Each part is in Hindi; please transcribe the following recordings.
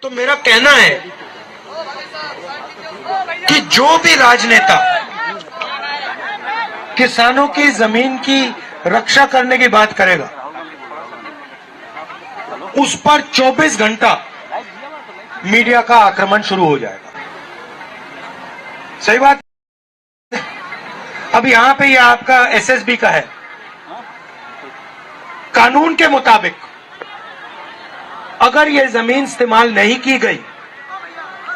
तो मेरा कहना है कि जो भी राजनेता किसानों की जमीन की रक्षा करने की बात करेगा, उस पर 24 घंटा मीडिया का आक्रमण शुरू हो जाएगा। सही बात। अब यहां पे ये आपका एसएसबी का है। कानून के मुताबिक अगर ये जमीन इस्तेमाल नहीं की गई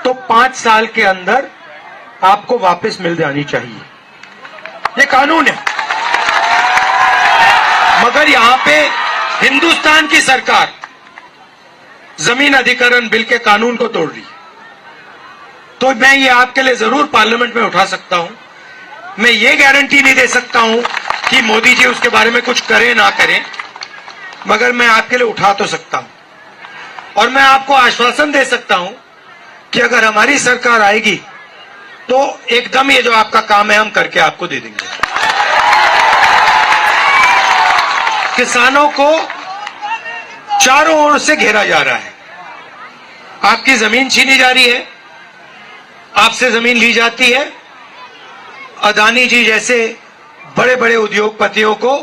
तो 5 साल के अंदर आपको वापस मिल जानी चाहिए। ये कानून है। मगर यहां पे हिंदुस्तान की सरकार जमीन अधिग्रहण बिल के कानून को तोड़ रही है। तो मैं ये आपके लिए जरूर पार्लियामेंट में उठा सकता हूं। मैं ये गारंटी नहीं दे सकता हूं कि मोदी जी उसके बारे में कुछ करें ना करें, मगर मैं आपके लिए उठा तो सकता हूं। और मैं आपको आश्वासन दे सकता हूं कि अगर हमारी सरकार आएगी तो एकदम ये जो आपका काम है हम करके आपको दे देंगे। किसानों को चारों ओर से घेरा जा रहा है। आपकी जमीन छीनी जा रही है, आपसे जमीन ली जाती है। अदानी जी जैसे बड़े बड़े उद्योगपतियों को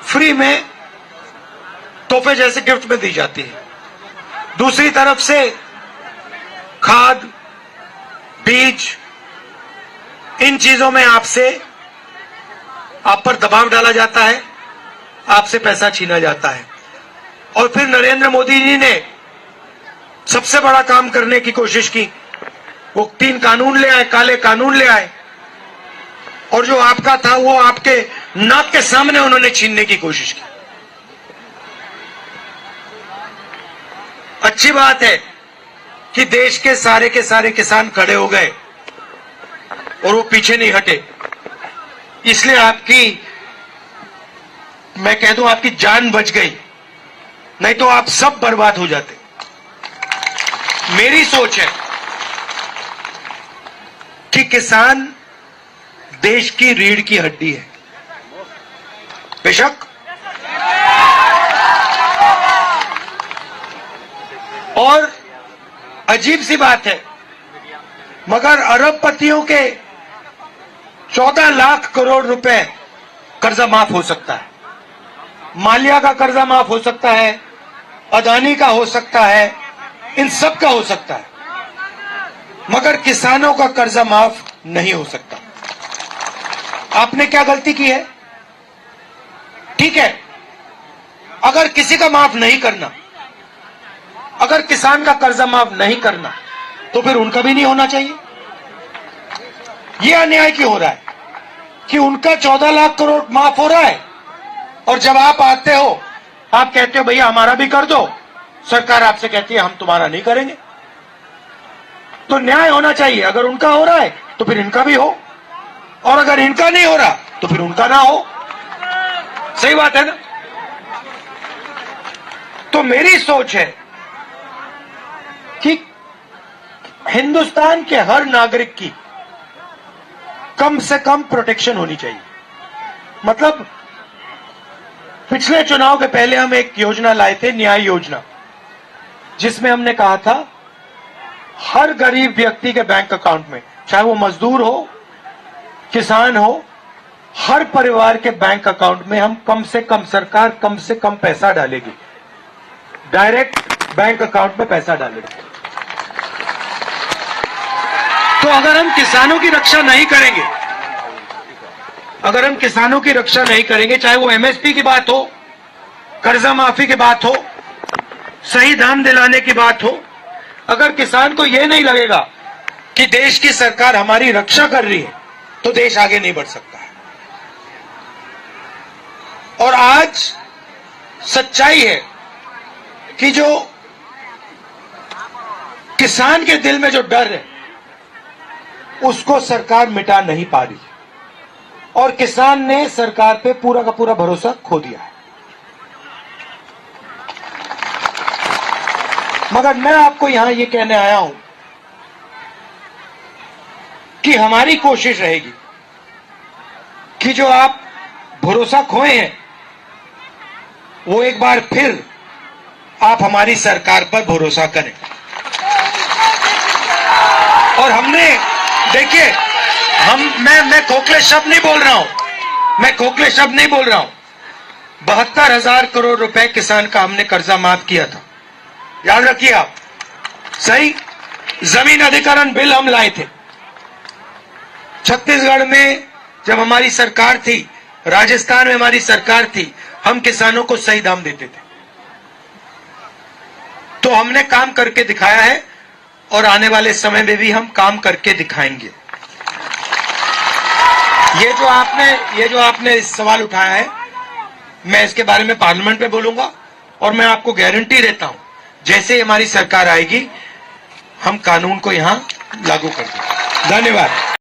फ्री में तोहफे जैसे गिफ्ट में दी जाती है। दूसरी तरफ से खाद, बीज, इन चीजों में आप पर दबाव डाला जाता है, आपसे पैसा छीना जाता है। और फिर नरेंद्र मोदी जी ने सबसे बड़ा काम करने की कोशिश की। वो 3 कानून ले आए, काले कानून ले आए, और जो आपका था वो आपके नाक के सामने उन्होंने छीनने की कोशिश की। अच्छी बात है कि देश के सारे किसान खड़े हो गए और वो पीछे नहीं हटे। इसलिए मैं कह दूं आपकी जान बच गई, नहीं तो आप सब बर्बाद हो जाते। मेरी सोच है कि किसान देश की रीढ़ की हड्डी है। बेशक और अजीब सी बात है, मगर अरबपतियों के 14 लाख करोड़ रुपए कर्जा माफ हो सकता है। माल्या का कर्जा माफ हो सकता है, अदानी का हो सकता है, इन सब का हो सकता है, मगर किसानों का कर्जा माफ नहीं हो सकता। आपने क्या गलती की है? ठीक है, अगर किसी का माफ नहीं करना, अगर किसान का कर्जा माफ नहीं करना, तो फिर उनका भी नहीं होना चाहिए। यह अन्याय क्यों हो रहा है कि उनका 14 लाख करोड़ माफ हो रहा है, और जब आप आते हो आप कहते हो भैया हमारा भी कर दो, सरकार आपसे कहती है हम तुम्हारा नहीं करेंगे। तो न्याय होना चाहिए। अगर उनका हो रहा है तो फिर इनका भी हो, और अगर इनका नहीं हो रहा तो फिर उनका ना हो। सही बात है ना? तो मेरी सोच है कि हिंदुस्तान के हर नागरिक की कम से कम प्रोटेक्शन होनी चाहिए। मतलब पिछले चुनाव के पहले हम एक योजना लाए थे, न्याय योजना, जिसमें हमने कहा था हर गरीब व्यक्ति के बैंक अकाउंट में, चाहे वो मजदूर हो, किसान हो, हर परिवार के बैंक अकाउंट में हम कम से कम, सरकार कम से कम पैसा डालेगी, डायरेक्ट बैंक अकाउंट में पैसा डालेगी। तो अगर हम किसानों की रक्षा नहीं करेंगे, अगर हम किसानों की रक्षा नहीं करेंगे, चाहे वो एमएसपी की बात हो, कर्जा माफी की बात हो, सही दाम दिलाने की बात हो, अगर किसान को यह नहीं लगेगा कि देश की सरकार हमारी रक्षा कर रही है, तो देश आगे नहीं बढ़ सकता है। और आज सच्चाई है कि जो किसान के दिल में जो डर है उसको सरकार मिटा नहीं पा रही, और किसान ने सरकार पे पूरा का पूरा भरोसा खो दिया है। मगर मैं आपको यहां ये कहने आया हूं कि हमारी कोशिश रहेगी कि जो आप भरोसा खोए हैं वो एक बार फिर आप हमारी सरकार पर भरोसा करें। और हमने, देखिए, मैं खोखले शब्द नहीं बोल रहा हूं, मैं खोखले शब्द नहीं बोल रहा हूं। 72,000 करोड़ रुपए किसान का हमने कर्जा माफ किया था, याद रखिए आप। सही, जमीन अधिग्रहण बिल हम लाए थे छत्तीसगढ़ में जब हमारी सरकार थी, राजस्थान में हमारी सरकार थी, हम किसानों को सही दाम देते थे। तो हमने काम करके दिखाया है और आने वाले समय में भी हम काम करके दिखाएंगे। ये जो आपने इस सवाल उठाया है, मैं इसके बारे में पार्लियामेंट में बोलूंगा और मैं आपको गारंटी देता हूं, जैसे हमारी सरकार आएगी हम कानून को यहां लागू कर देंगे। धन्यवाद।